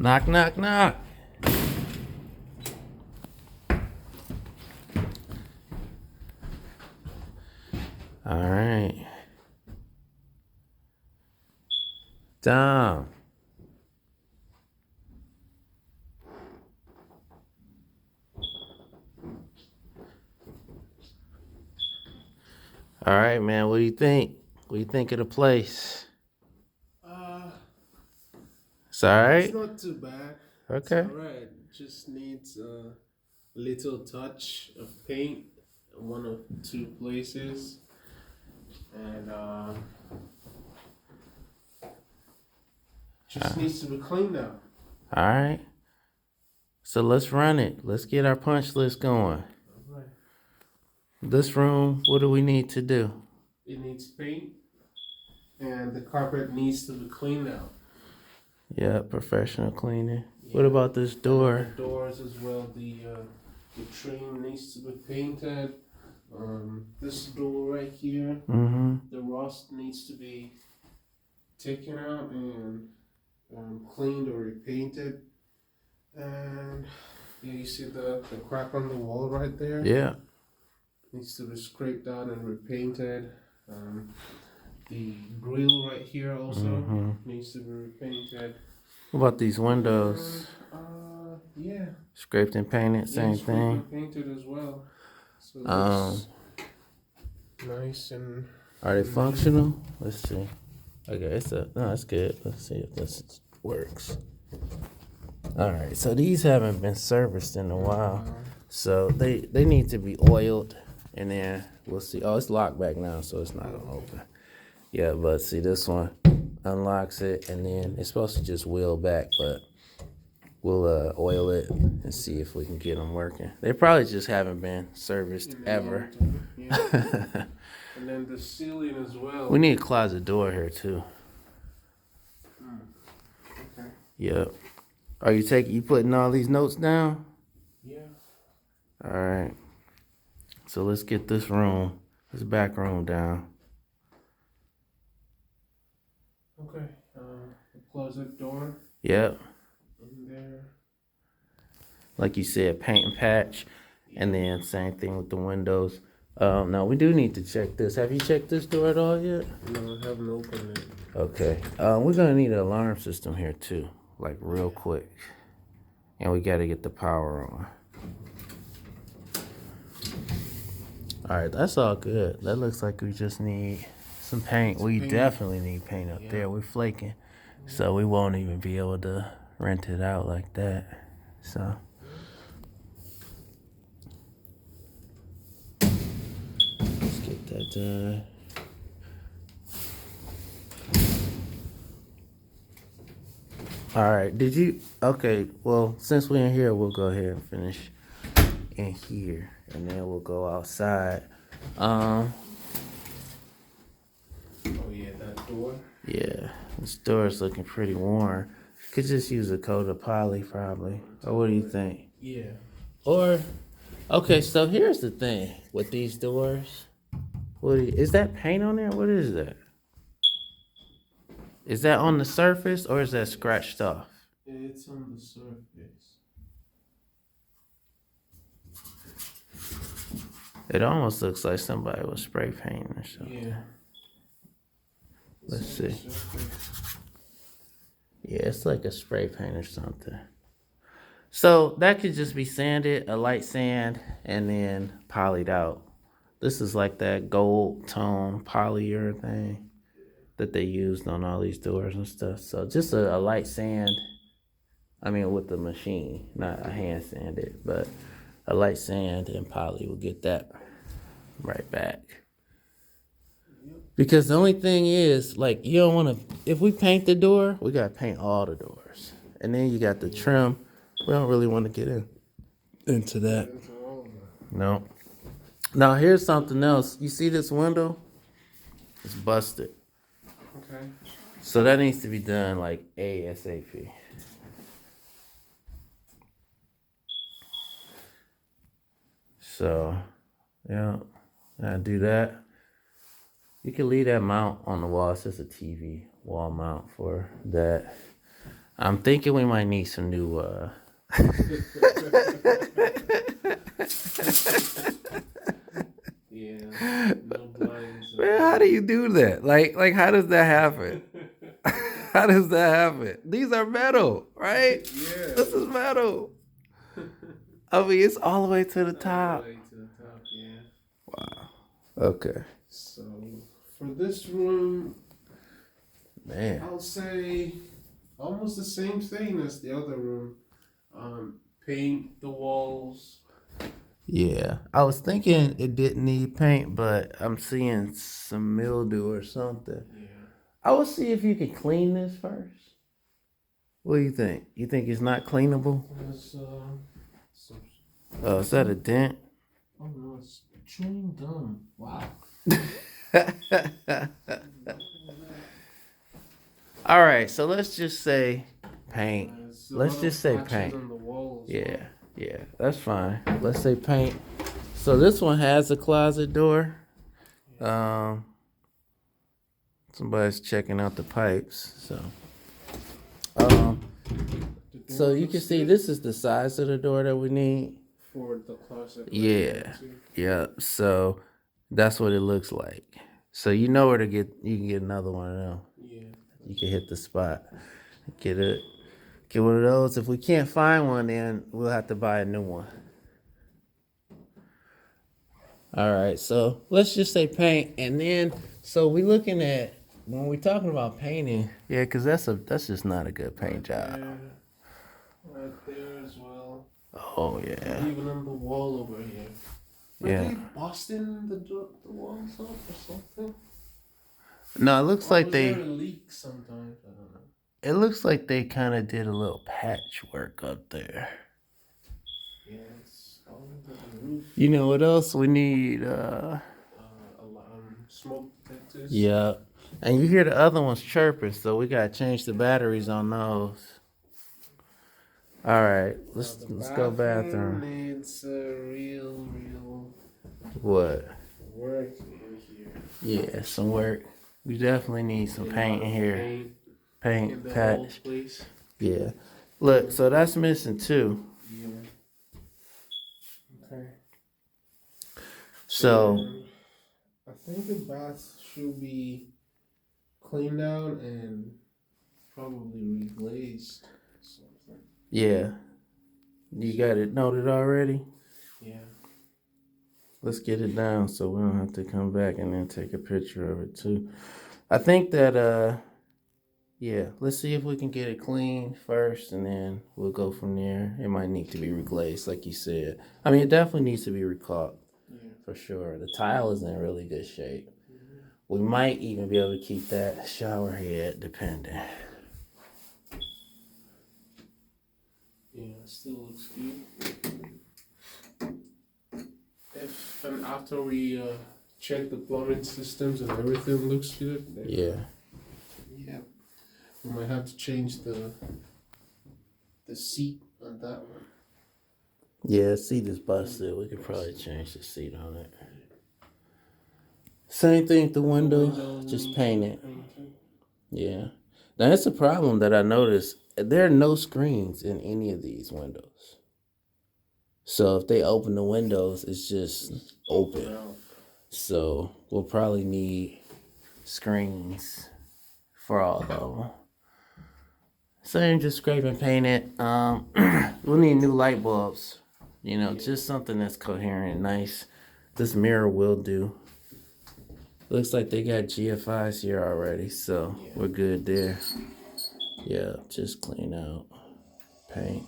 Knock, knock, knock. All right. Dom. All right, man. What do you think? What do you think of the place? It's all It's right? not too bad. It's Okay. alright. Just needs a little touch of paint in one or two places, and just needs to be cleaned up. All right. So let's run it. Let's get our punch list going. Alright. This room, what do we need to do? It needs paint, and the carpet needs to be cleaned out. Yeah, professional cleaning. What Yeah. about this door? The doors as well. The trim needs to be painted. This door right here, Mm-hmm. the rust needs to be taken out and cleaned or repainted. And yeah, you see the crack on the wall right there? Yeah. Needs to be scraped out and repainted. The grill right here also needs to be repainted. What about these windows? Yeah. Scraped and painted, Yeah, same scraped and thing. painted as well. So it Um, looks nice and Are they functional? Let's see. Okay, that's good. Let's see if this works. All right, so these haven't been serviced in a while, so they need to be oiled, and then we'll see. Oh, it's locked back now, so it's not gonna open. Yeah, but see, this one unlocks it, and then it's supposed to just wheel back, but we'll oil it and see if we can get them working. They probably just haven't been serviced in a ever. long time. Yeah. And then the ceiling as well. We need a closet door here too. Okay. Yep. Are you putting all these notes down? Yeah. All right. So let's get this back room down. Okay. The closet door Yep. in there. Like you said, paint and patch. And then same thing with the windows. Now we do need to check this. Have you checked this door at all yet? No, I haven't opened it. Okay. We're gonna need an alarm system here too, like real quick. And we gotta get the power on. All right, that's all good. That looks like we just need some paint. We paint. definitely need paint up there. We're flaking, so we won't even be able to rent it out like that. So. Let's get that done. All right. Okay, well, since we're in here, we'll go ahead and finish in here. And then we'll go outside. Oh yeah, that door. Yeah, this door is looking pretty worn. Could just use a coat of poly probably. Or what do you think? Yeah. Or, okay, so here's the thing with these doors. Is that paint on there? What is that? Is that on the surface or is that scratched off? It's on the surface. It almost looks like somebody was spray painting or something. Yeah. Let's see. Yeah, it's like a spray paint or something. So that could just be sanded, a light sand, and then polyed out. This is like that gold tone polyurethane that they used on all these doors and stuff. So just a light sand. I mean, with the machine, not a hand sanded, but a light sand and poly will get that right back. Because the only thing is, like, you don't want to, if we paint the door, we got to paint all the doors. And then you got the trim. We don't really want to get into that. No. Now, here's something else. You see this window? It's busted. Okay. So that needs to be done, like, ASAP. So, yeah, I do that. You can leave that mount on the wall. It's just a TV wall mount for that. I'm thinking we might need some new Yeah, no blinds. Man, how do you do that? Like how does that happen? How does that happen? These are metal, right? Yeah. This is metal. I mean, it's all the way to the All top. the way to the top, yeah. Wow. Okay. So for this room, Man. I'll say almost the same thing as the other room. Paint the walls. Yeah. I was thinking it didn't need paint, but I'm seeing some mildew or something. Yeah. I will see if you can clean this first. What do you think? You think it's not cleanable? There's some. Oh, is that a dent? Oh no, it's chewing gum. Wow. All right, so let's just say paint. There's a Let's lot just of say patches paint. on the walls. Yeah, yeah, that's fine. Let's say paint. So this one has a closet door. Somebody's checking out the pipes. So you can see this is the size of the door that we need. For the closet. Yeah, yeah. So that's what it looks like. So you know where to get. You can get another one of them. Yeah. You can hit the spot. Get one of those. If we can't find one, then we'll have to buy a new one. All right, so let's just say paint, and then so we looking at when we're talking about painting, yeah, because that's just not a good paint job. Right there as well. Oh yeah, Even on the wall over here. Are yeah. they busting the walls up or something? No, it looks like Was they. there a leak sometimes? I don't know. It looks like they kind of did a little patchwork up there. Yeah, it's all over the roof. You know what else we need? Smoke detectors. Yeah, and you hear the other ones chirping, so we gotta change the batteries on those. All right, let's go bathroom. Needs real What? work in here. Yeah, some work. We definitely need some paint in here. In Paint, the whole patch. place. Yeah. Look, so that's missing too. Yeah. Okay. So I think the bath should be cleaned out and probably reglazed. Something. yeah, you got it noted already. Yeah. Let's get it down so we don't have to come back and then take a picture of it too. I think that yeah, let's see if we can get it clean first and then we'll go from there. It might need to be reglazed, like you said. I mean, it definitely needs to be recaulked. Yeah. For sure. The tile is in really good shape. We might even be able to keep that shower head depending. Yeah, it still looks good. If and after we check the plumbing systems and everything looks good, then Yeah. yeah, we might have to change the seat on that one. Yeah, seat is busted. We could probably change the seat on it. Same thing with the window, just paint it. Yeah. Now that's a problem that I noticed. There are no screens in any of these windows. So if they open the windows, it's just open. So we'll probably need screens for all of them. Same, just scrape and paint it. We'll need new light bulbs. You know, just something that's coherent and nice. This mirror will do. Looks like they got GFIs here already, so we're good there. Yeah, just clean out, paint.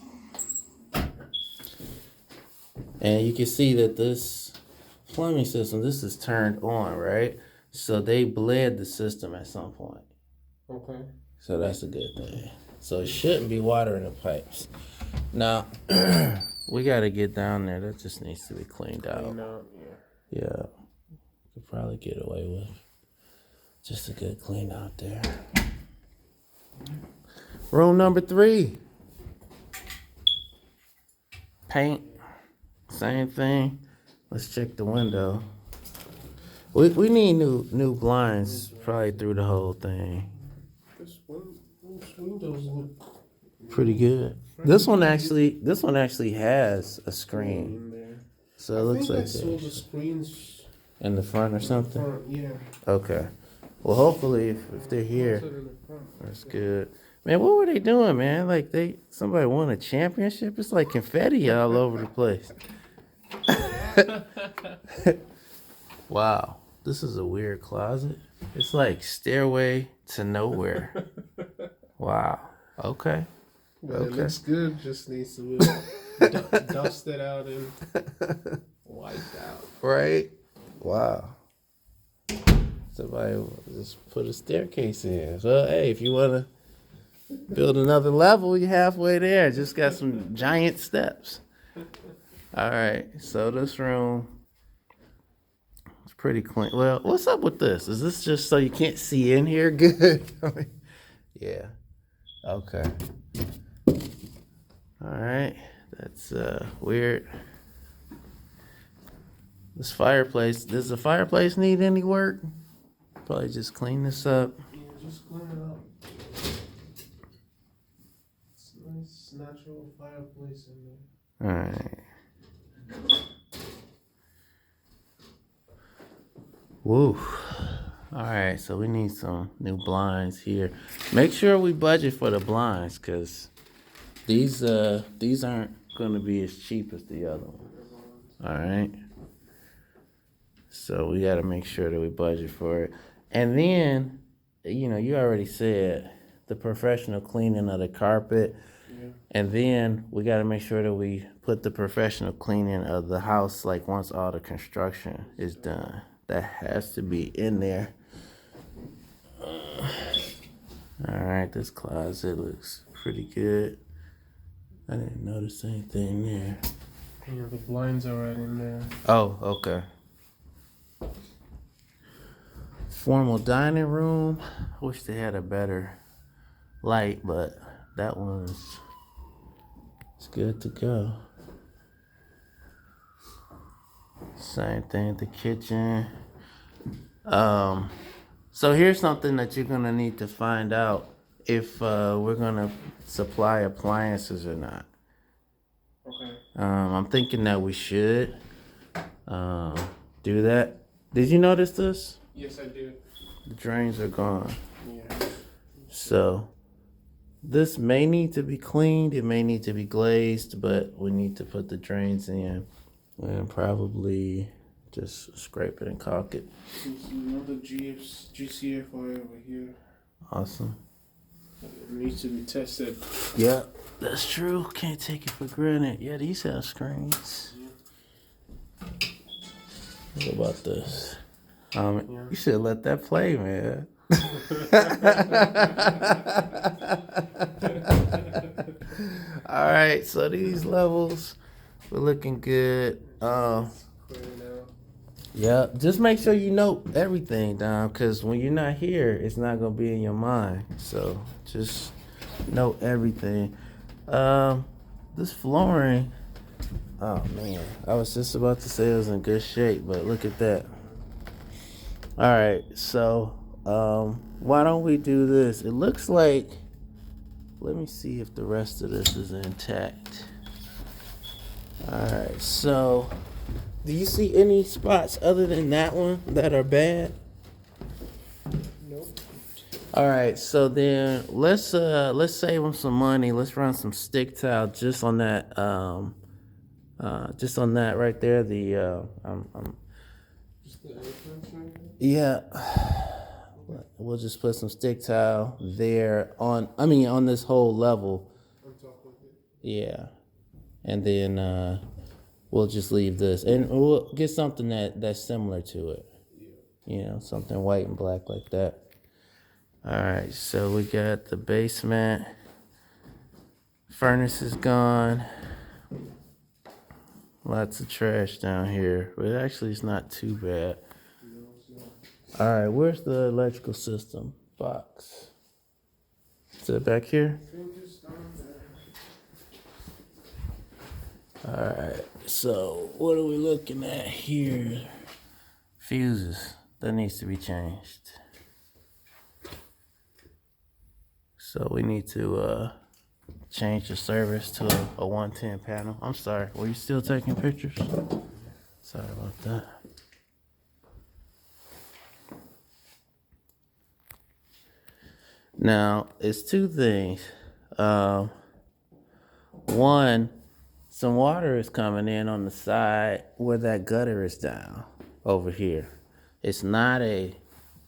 And you can see that this plumbing system, this is turned on, right? So they bled the system at some point. Okay. So that's a good thing. So it shouldn't be water in the pipes. Now, we got to get down there. That just needs to be cleaned out. Yeah. Could probably get away with just a good clean out there. Room number 3. Paint. Same thing. Let's check the window. We need new blinds probably through the whole thing. Those windows look Pretty good. This one actually has a screen, in there. so it I looks think I like saw the screens in the front or something. front, yeah. Okay. Well, hopefully, if they're here, Also in the front. that's good. Man, what were they doing, man? Like somebody won a championship? It's like confetti all over the place. Wow, this is a weird closet. It's like stairway to nowhere. Wow. Okay. But it Okay. looks good. Just needs to be dusted out and wiped out. Right? Wow. Somebody just put a staircase in. So, hey, if you want to build another level, you're halfway there. Just got some giant steps. All right. So, this room is pretty clean. Well, what's up with this? Is this just so you can't see in here good? Yeah. Okay. All right. That's weird. This fireplace, does the fireplace need any work? Probably just clean this up. Yeah, just clean it up. It's a nice natural fireplace in there. All right. Woo. All right, so we need some new blinds here. Make sure we budget for the blinds, cause these aren't gonna be as cheap as the other ones. All right. So we gotta make sure that we budget for it. And then, you already said the professional cleaning of the carpet. Yeah. And then we got to make sure that we put the professional cleaning of the house, like once all the construction is done. That has to be in there. All right, this closet looks pretty good. I didn't notice anything there. Yeah, the blinds are right in there. Oh, okay. Formal dining room. I wish they had a better light, but that one's it's good to go. Same thing at the kitchen. So here's something that you're gonna need to find out if we're gonna supply appliances or not. Okay. I'm thinking that we should do that. Did you notice this? Yes, I do. The drains are gone. Yeah. So this may need to be cleaned. It may need to be glazed, but we need to put the drains in and probably just scrape it and caulk it. There's another GCF oil over here. Awesome. It needs to be tested. Yeah, that's true. Can't take it for granted. Yeah, these have screens. What about this? You should let that play, man. All right, so these levels, we're looking good. Yeah, just make sure you note everything down, because when you're not here, it's not gonna be in your mind. So just note everything. This flooring. Oh man, I was just about to say it was in good shape, but look at that. All right, so why don't we do this? It looks like, let me see if the rest of this is intact. All right, so do you see any spots other than that one that are bad? Nope. All right, so then let's save them some money. Let's run some stick tile just on that right there. Just the entrance right here? Yeah. We'll just put some stick tile there on this whole level. On top of it. Yeah. And then we'll just leave this. And we'll get something that's similar to it. Yeah. Something white and black like that. All right, so we got the basement. Furnace is gone. Lots of trash down here, but actually it's not too bad. All right, where's the electrical system box? Is it back here? I think it's down there. All right, so what are we looking at here? Fuses, that needs to be changed. So we need to change the service to a 110 panel. I'm sorry, were you still taking pictures? Sorry about that. Now, it's two things. One, some water is coming in on the side where that gutter is down over here. It's not a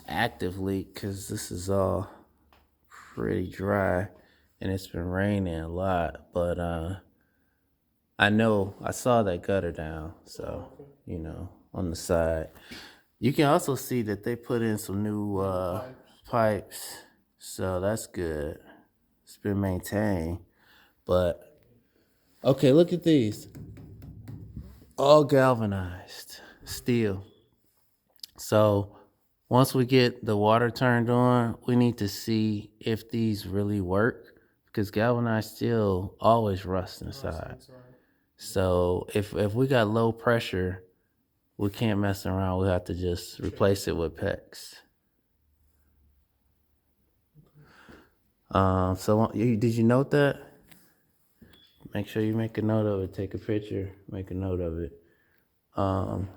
active leak because this is all pretty dry and it's been raining a lot, but I know I saw that gutter down, so on the side. You can also see that they put in some new pipes, so that's good. It's been maintained, but okay, look at these. All galvanized steel. So once we get the water turned on, we need to see if these really work because galvanized steel always rusts inside. So if we got low pressure, we can't mess around. We have to just replace it with PEX. So did you note that? Make sure you make a note of it. Take a picture. Make a note of it. And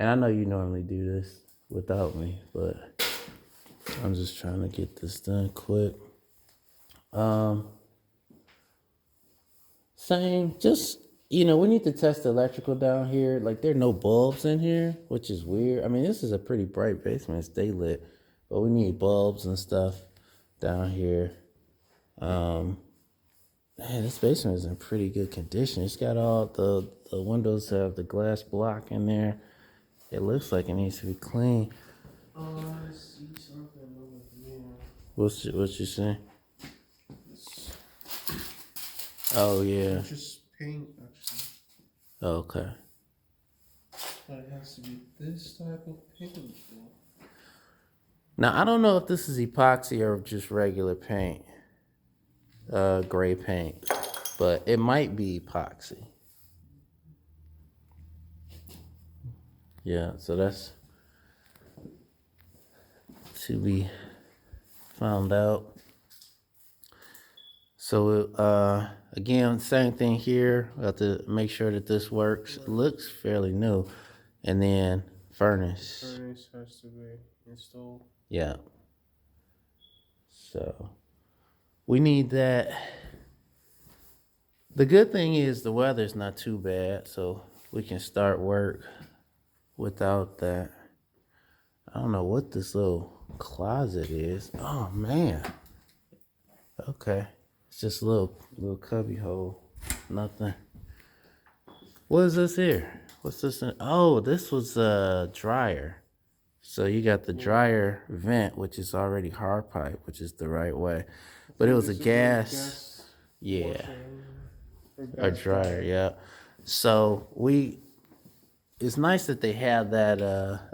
I know you normally do this without me, but I'm just trying to get this done quick. Same, just, we need to test the electrical down here. Like, there are no bulbs in here, which is weird. I mean, this is a pretty bright basement. It's daylit, but we need bulbs and stuff down here. Man, this basement is in pretty good condition. It's got all the windows have the glass block in there. It looks like it needs to be clean. Oh, I see something over here. What you saying? Oh yeah. Just paint, actually. Okay. But it has to be this type of paint. Now I don't know if this is epoxy or just regular paint, gray paint, but it might be epoxy. Yeah, so that's to be found out. So again, same thing here. We have to make sure that this works. It looks fairly new. And then furnace. Furnace has to be installed. Yeah. So we need that. The good thing is the weather's not too bad, so we can start work without that. I don't know what this little closet is. Oh man. Okay. It's just a little cubby hole. Nothing. What is this here? What's this? Oh, this was a dryer. So you got the dryer vent, which is already hard pipe, which is the right way. But it was a gas. Yeah. A dryer, yeah. So it's nice that they have that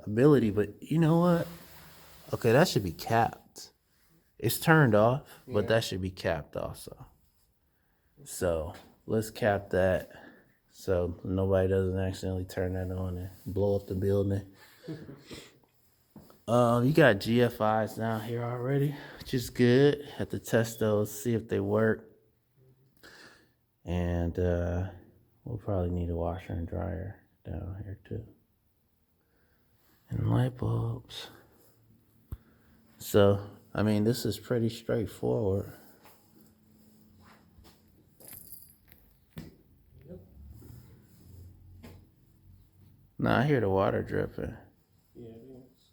ability, but you know what? Okay, that should be capped. It's turned off, but that should be capped also. So let's cap that so nobody doesn't accidentally turn that on and blow up the building. You got GFIs down here already, which is good. Have to test those, see if they work. And we'll probably need a washer and dryer down here too. And light bulbs. So, I mean, this is pretty straightforward. Now I hear the water dripping. Yeah, it is.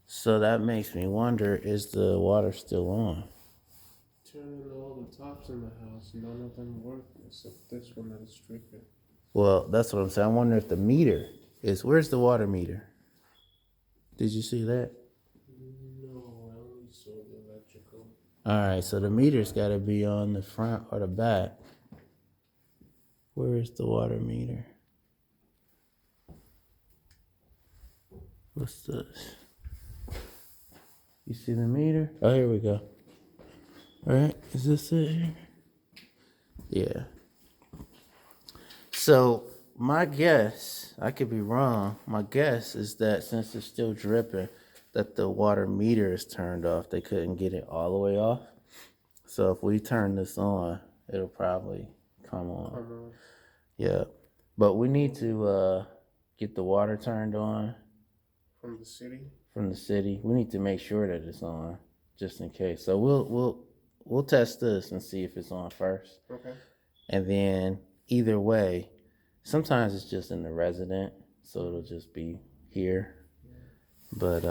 So that makes me wonder, is the water still on? Turning all the tops in the house, none of them work except this one that is dripping. Well, that's what I'm saying. I wonder if the meter is, where's the water meter? Did you see that? No, I only saw the electrical. All right, so the meter's got to be on the front or the back. Where is the water meter? What's this? You see the meter? Oh, here we go. All right, is this it here? Yeah. So my guess, I could be wrong, my guess is that since it's still dripping, that the water meter is turned off. They couldn't get it all the way off. So if we turn this on, it'll probably come on. Come on. Yeah. But we need to get the water turned on From the city. from the city. We need to make sure that it's on, just in case. So we'll test this and see if it's on first. Okay. And then either way, sometimes it's just in the resident, so it'll just be here. But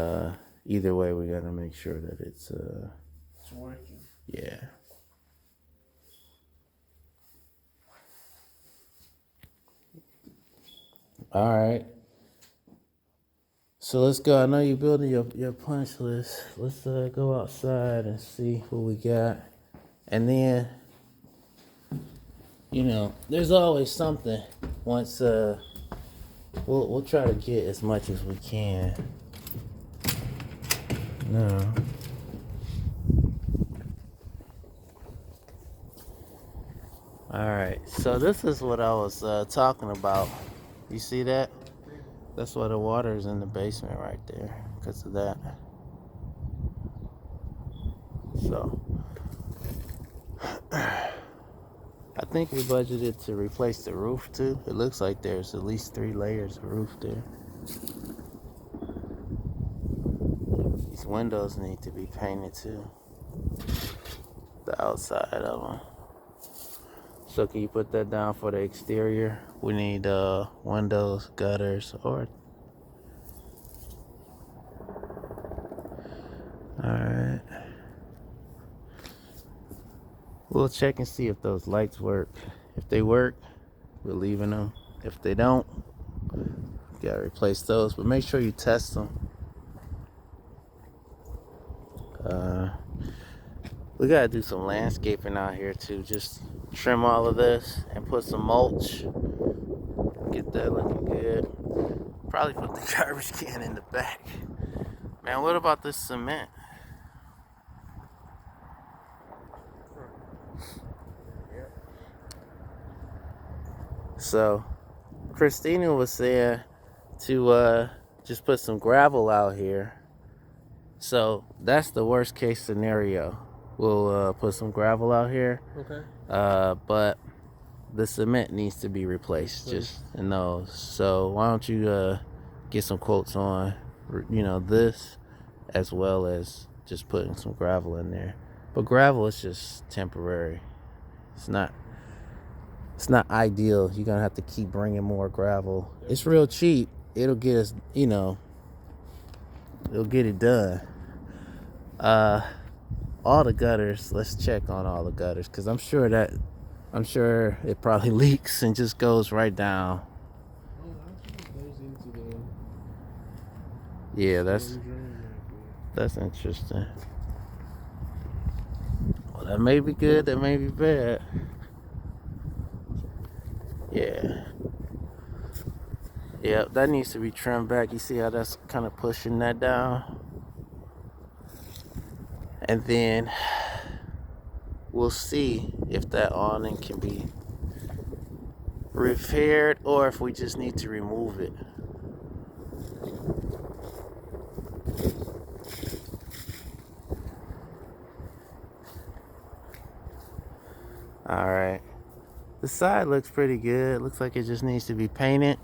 either way, we gotta make sure that it's working. yeah. All right. So let's go. I know you're building your punch list. Let's go outside and see what we got. And then, there's always something. Once we'll try to get as much as we can. No. All right. So this is what I was talking about. You see that? That's why the water is in the basement right there, because of that. So, I think we budgeted to replace the roof too. It looks like there's at least 3 layers of roof there. These windows need to be painted too. The outside of them. So can you put that down for the exterior? We need windows, gutters, or... Alright. We'll check and see if those lights work. If they work, we're leaving them. If they don't, you gotta replace those. But make sure you test them. We gotta do some landscaping out here too. Just trim all of this and put some mulch. Get that looking good. Probably put the garbage can in the back. Man, what about this cement? So, Christina was saying to just put some gravel out here. So that's the worst case scenario. We'll put some gravel out here. Okay. But the cement needs to be replaced, just in those. So why don't you get some quotes on, this, as well as just putting some gravel in there. But gravel is just temporary. It's not ideal. You're gonna have to keep bringing more gravel. It's real cheap. It'll get us, it'll get it done. All the gutters, let's check on all the gutters, because I'm sure it probably leaks and just goes right down. Oh, actually goes into the... Yeah, that's interesting. Well, that may be good, that may be bad. Yeah. Yeah, that needs to be trimmed back. You see how that's kind of pushing that down? And then we'll see if that awning can be repaired or if we just need to remove it. All right. The side looks pretty good. Looks like it just needs to be painted.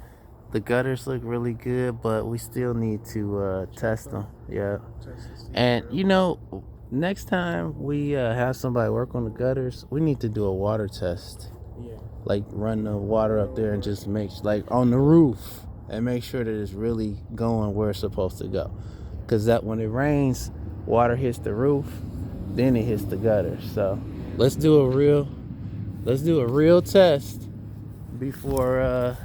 The gutters look really good, but we still need to test them. Yeah. And next time we have somebody work on the gutters, we need to do a water test. Yeah. Like run the water up there and just on the roof and make sure that it's really going where it's supposed to go. Because that when it rains, water hits the roof, then it hits the gutters. So let's do a real test before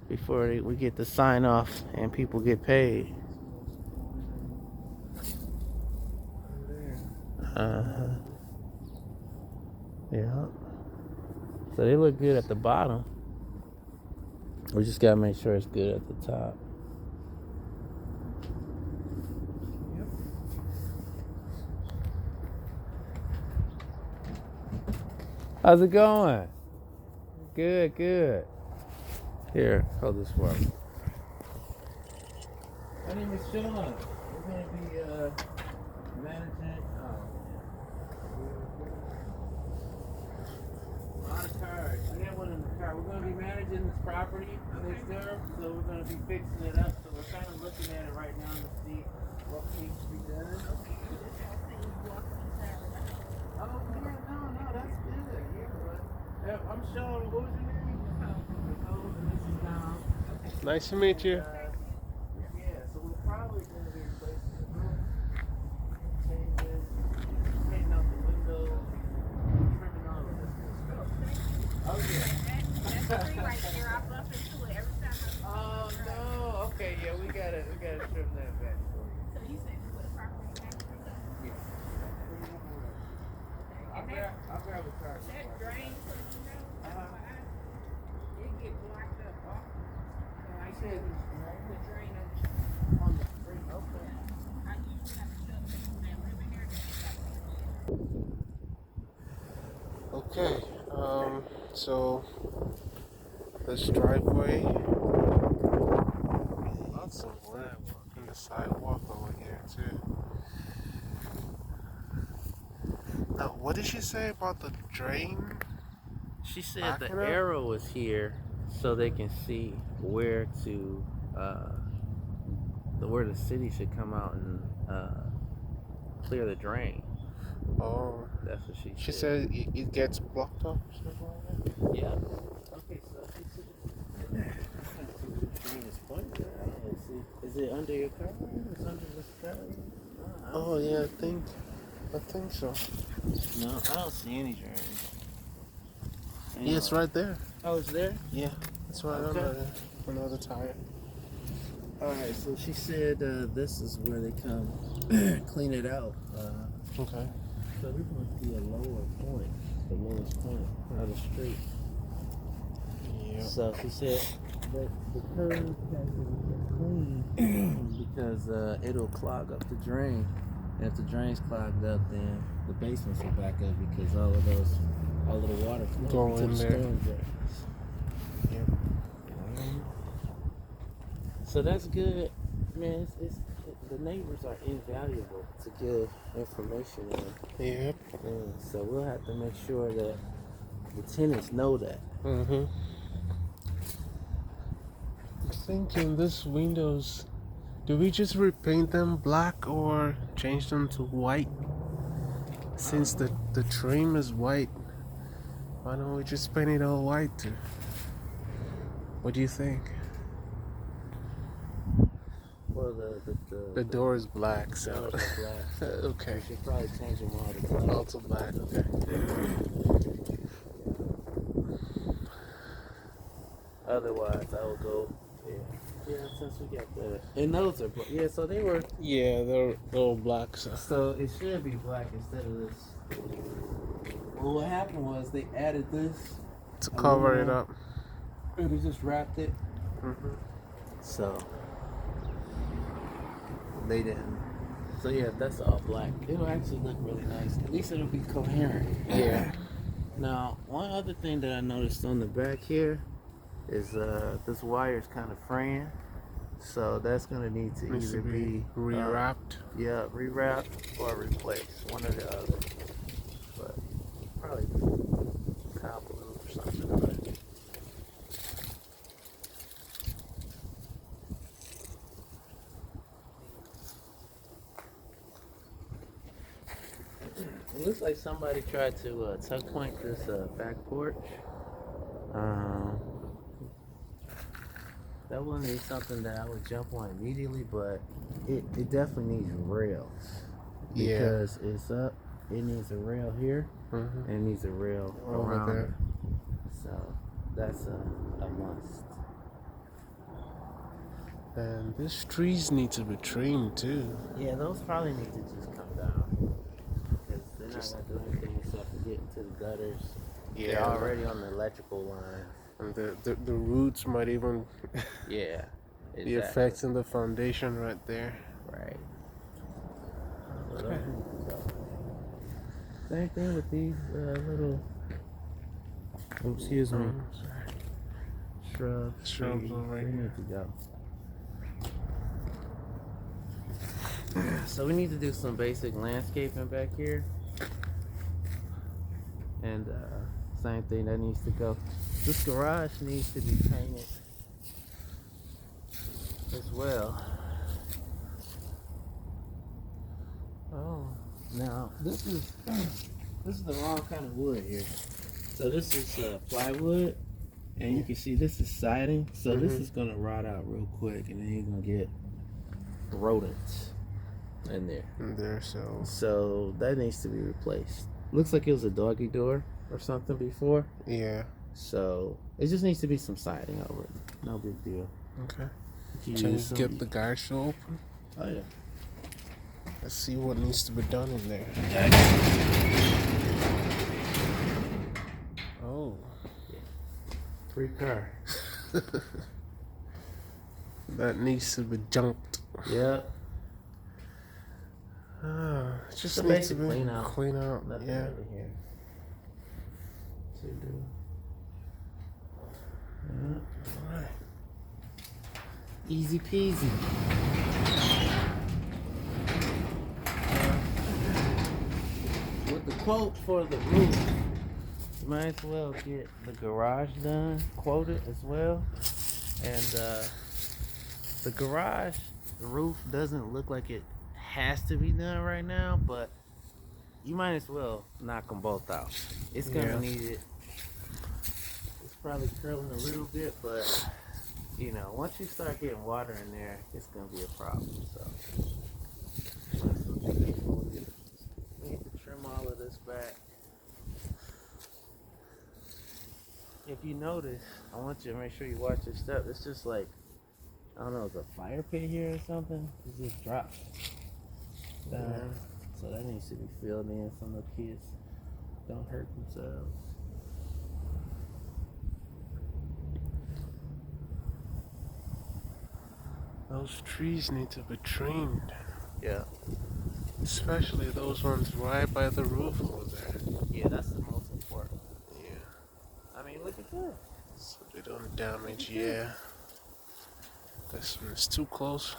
we get the sign off and people get paid. Yeah. So they look good at the bottom. We just gotta make sure it's good at the top. Yep. How's it going? Good. Here, hold this for me. My name is Sean. We're gonna be managing. A lot of cars. I got one in the car. We're gonna be managing this property next door, so we're gonna be fixing it up. So we're kind of looking at it right now to see what needs to be done. Oh yeah, no, that's good. Yeah, I'm showing. What was your name? Nicole, and this is Dom. Nice to meet you. Yeah, so we're probably gonna be replacing the roof, changing, painting out the windows, trimming all of this good stuff. Oh yeah. That's free right there. I bump into it every time I Oh no. Okay, yeah, we gotta trim that back. So you said you put a property tax free up? Yeah. And that, I'll grab a car. that drain, so you know, it get blocked up often. So I said usually the drain On the street. Okay. I usually have to shut that river here to get that. Okay. So this driveway. Lots of work in the sidewalk over here too. Now, what did she say about the drain? She said the Backing up? arrow is here so they can see where to where the city should come out and clear the drain. Oh, That's what she she said. said it gets blocked up. Or something like that? Yeah. Okay, so she said the drain is pointed. I don't know, see. Is it under your car? It's under this car? Oh yeah, I think so. No, I don't see any drain. Yeah, it's right there. Oh, it's there? Yeah, it's right Okay. under there. Another tire. Alright, so she said this is where they come clean it out. Okay. So this must be a lower point, the lowest point of the street. Yeah. So she said that the curb has to be clean because it'll clog up the drain. And if the drain's clogged up, then the basements will back up because all of the water Go flows to in the there. storm drains. Yeah. So that's good, man. The neighbors are invaluable to give information in. Yep. So we'll have to make sure that the tenants know that. I'm thinking this windows. Do we just repaint them black or change them to white? Since the trim is white, why don't we just paint it all white too? What do you think? Well, The door is black, so doors are black. So okay. we should probably change them all to black. All to black. Okay. Otherwise, I will go. Yeah, since we got the and those are yeah. So they were. Yeah, they're all black. So So it should be black instead of this. Well, what happened was they added this to cover it up. and they just wrapped it. So they didn't. So yeah, that's all black. It'll actually look really nice. At least it'll be coherent. Yeah. Now, one other thing that I noticed on the back here is this wire's kind of fraying. So that's gonna need to Needs either to be rewrapped. rewrapped or replaced, one or the other. But probably cobble or something. But it looks like somebody tried to tuck point this back porch. That wouldn't be something that I would jump on immediately, but it definitely needs rails. Yeah. Because it's up, it needs a rail here, Mhm. and it needs a rail Over around there. it. So that's a must. And these trees need to be trimmed too. Yeah, those probably need to just come down. Because they're Just- not going to do anything except for get into the gutters. They're Yeah. already on the electrical line. And the roots might even Yeah. be affecting the foundation right there. Right. Okay. Same thing with these little, excuse me, shrubs. Shrubs trees. over They here. need to go. So we need to do some basic landscaping back here. And same thing that needs to go. This garage needs to be painted as well. Oh. Now this is the wrong kind of wood here. So this is plywood, and you can see this is siding. So this is gonna rot out real quick, and then you're gonna get rodents in there. And there, so. So that needs to be replaced. Looks like it was a doggy door or something before. Yeah. So it just needs to be some siding over it. No big deal. Okay. You Can you use some- get the garage door open? Oh yeah. Let's see what needs to be done in there. Oh. Free car. That needs to be junked. Yep. It just a needs to basic be clean out. clean out. Nothing Yeah. really here. To do. Yeah. Alright. Easy peasy. With the quote for the roof, you might as well get the garage done, quoted as well. And the garage, the roof doesn't look like it has to be done right now, but you might as well knock them both out. It's gonna need it. It's probably curling a little bit, but you know, once you start getting water in there, it's gonna be a problem. So we need to trim all of this back. If you notice, I want you to make sure you watch your step. It's just like, I don't know, it's a fire pit here or something. It just dropped down. So that needs to be filled in so the kids don't hurt themselves. Those trees need to be trimmed. Yeah. Especially those ones right by the roof over there. Yeah, that's the most important. Yeah. I mean, look at that. So they don't damage. Yeah. This one's too close.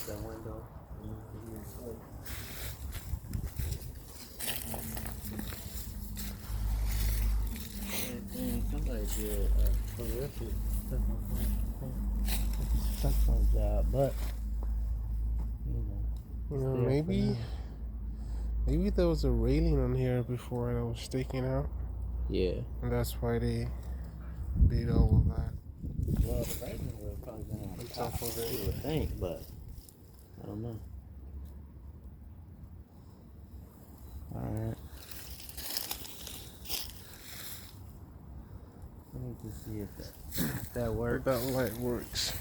That window. Somebody did a terrific second job, but You know, there for now. maybe there was a railing on here before that was taken out, Yeah. and that's why they did all of that. Well, the railing would probably been on On top top of it. you would think, but I don't know. Alright. I need to see if that But works. that light works.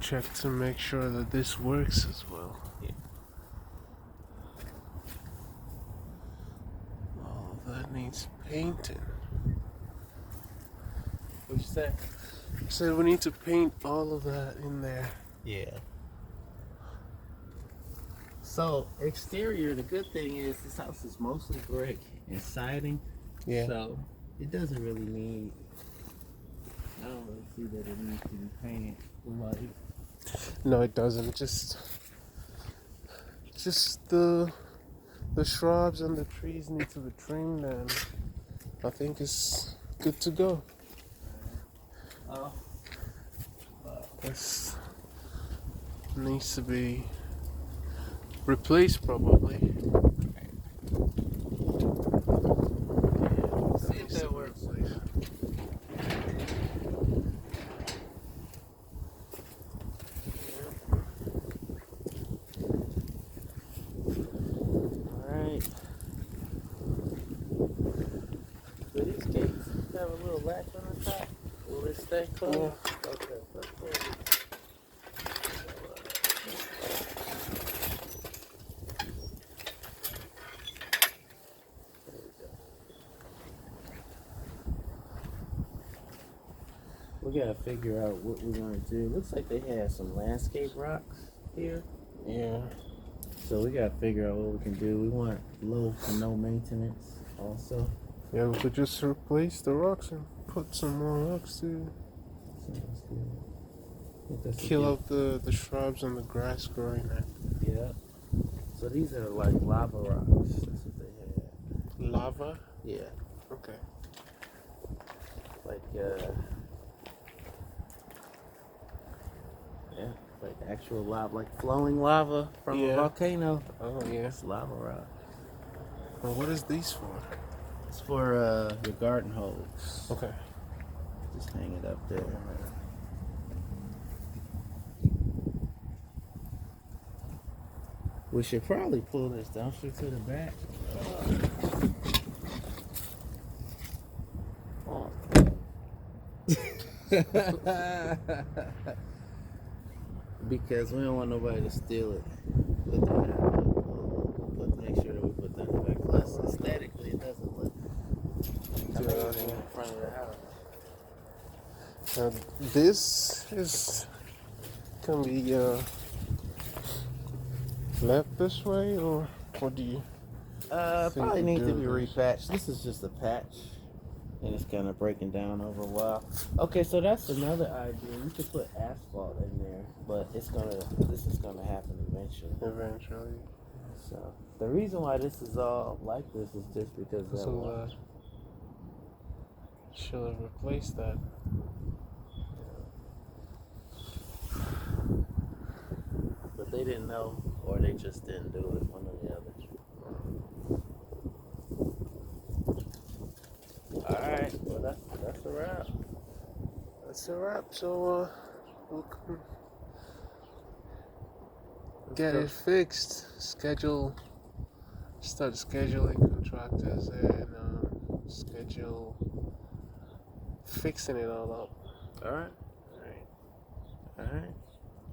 Check to make sure that this works as well. Yeah. Oh, that needs painting. What'd you say? So we need to paint all of that in there. Yeah. So exterior, the good thing is this house is mostly brick and siding, Yeah. so it doesn't really need. I don't really see that it needs to be painted white. No, it doesn't. Just the shrubs and the trees need to be trimmed, and I think it's good to go. Oh. This needs to be replaced probably. See if that works. Alright. Do these gates have a little latch on the top? Will it stay closed? Yeah. Okay, let's close it. There we go. We gotta figure out what we're gonna do. Looks like they have some landscape rocks here. Yeah. So we gotta figure out what we can do. We want low to no maintenance also. Yeah, we could just replace the rocks and put some more rocks to So let's do it. I think that's a kill good- out the shrubs and the grass growing there. Yeah. So these are like lava rocks. That's what they have. Lava? Yeah. Okay. Like yeah, like actual lava, like flowing lava from a Yeah. volcano. Oh, yeah. It's lava rock. Well, what is these for? It's for your garden hose. Okay. Just hang it up there. We should probably pull this dumpster to the back. Because we don't want nobody to steal it. Make sure that we put that in the back. Plus, aesthetically, it doesn't look amazing in front of the house. Now, this is can be left this way, or what do you? Probably we needs to do be this? repatched. This is just a patch, and it's kind of breaking down over a while. Okay, so that's another idea. We could put asphalt in there, but this is gonna happen eventually. Eventually. So the reason why this is all like this is just because that So water. should have replaced that. But they didn't know, or they just didn't do it. One or the other. All right, well that's a wrap. That's a wrap. So we'll get it fixed. Start scheduling contractors and schedule fixing it all up. All right, All right. all right.